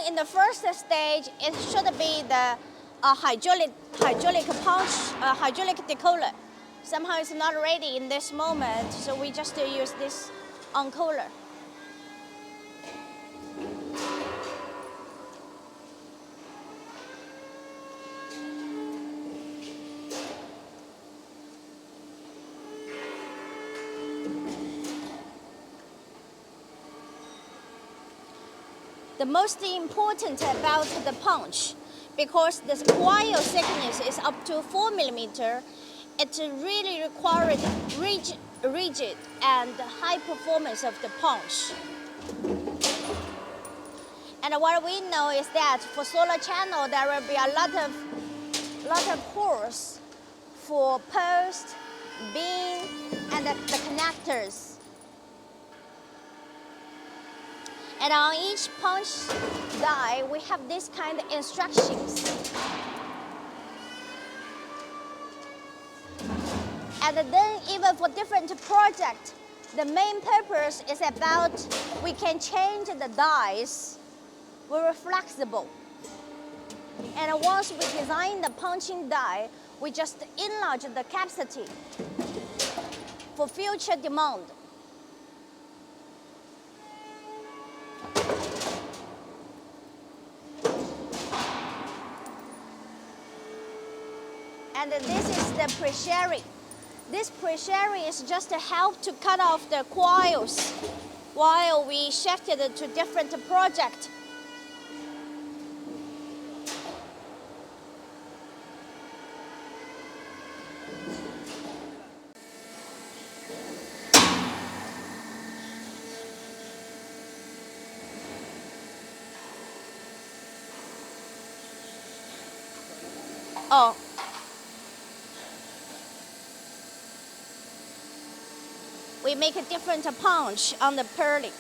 In the first stage, it should be the hydraulic punch, hydraulic decoiler. Somehow it's not ready in this moment, so we just use this uncooler. The most important about the punch, because the coil thickness is up to 4 millimeters, it really requires rigid and high performance of the punch. And what we know is that for solar channel, there will be a lot of holes for post, beam, and the connectors. And on each punch die, we have this kind of instructions. And then even for different projects, the main purpose is about we can change the dies. Very flexible. And once we design the punching die, we just enlarge the capacity for future demand. And this is the pre-sharing. This pre-sharing is just to help to cut off the coils while we shifted to different projects. Oh. We make a different punch on the Purlin.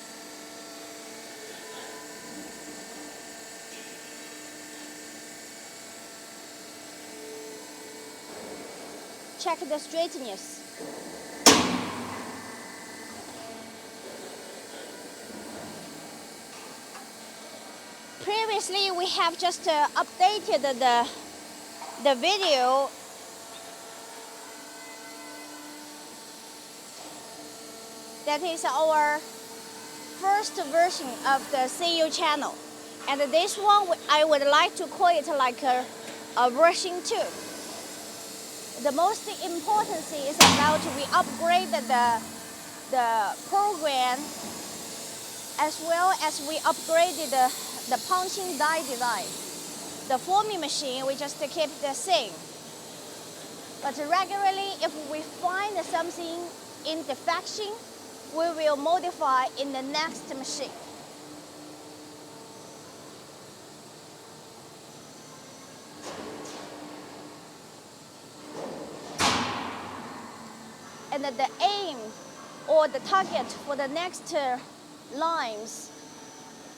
Check the straightness. Previously, we have just updated the video. That is our first version of the CU channel. And this one, I would like to call it like a version 2. The most important thing is about we upgrade the program, as well as we upgraded the punching die design. The forming machine, we just keep the same. But regularly, if we find something in defection, we will modify in the next machine. And the aim or the target for the next lines,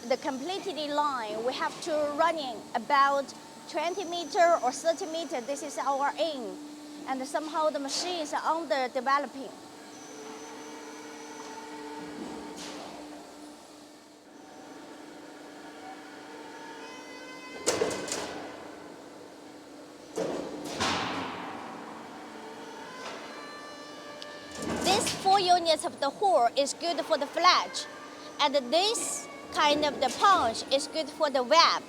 the completed line, we have to run in about 20 meters or 30 meters. This is our aim. And somehow the machine is under developing. This 4 units of the hole is good for the flange, and this kind of the punch is good for the web.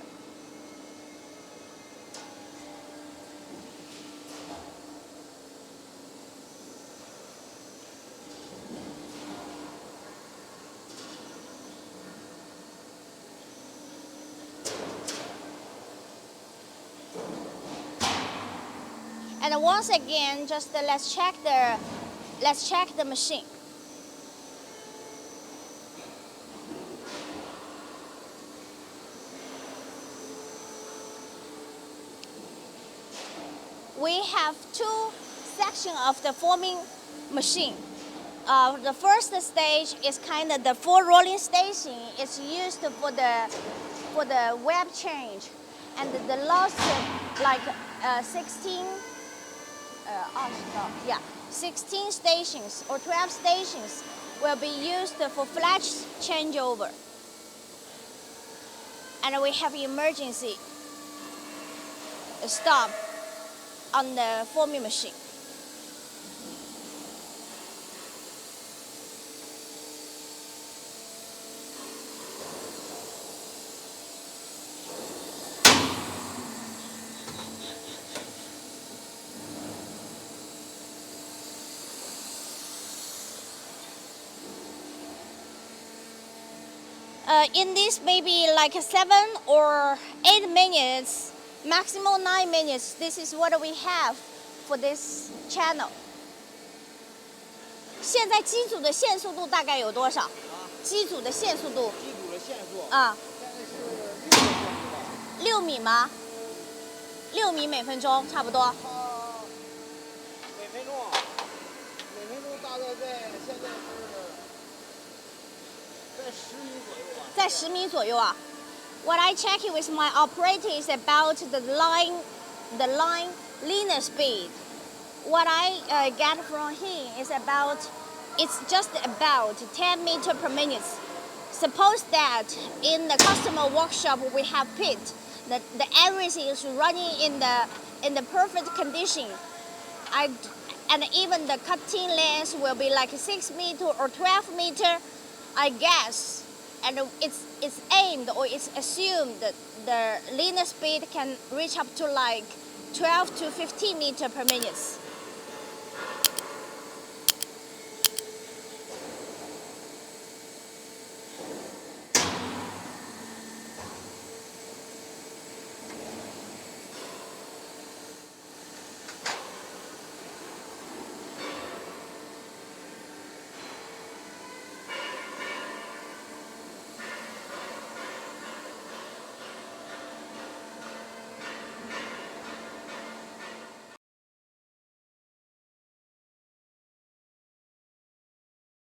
And once again, just let's check the machine. We have 2 sections of the forming machine. The first stage is kind of the full rolling station. It's used for the web change, and the last 16 stations or 12 stations will be used for flash changeover. and we have emergency stop on the forming machine. In this maybe like 7 or 8 minutes, maximum 9 minutes, this is what we have for this channel. 现在机组的线速度大概有多少？机组的线速度？机组的线速啊，现在是6米吧？ 6米吗？6米每分钟，差不多。它每分钟大概现在是在10米左右吧。在10米左右啊。What I check with my operator is about the line linear speed. What I get from him is it's just about 10 meters per minute. Suppose that in the customer workshop we have pit, the everything is running in the perfect condition. And even the cutting length will be like 6 meters or 12 meters, I guess. And it's aimed or it's assumed that the linear speed can reach up to like 12 to 15 meters per minute.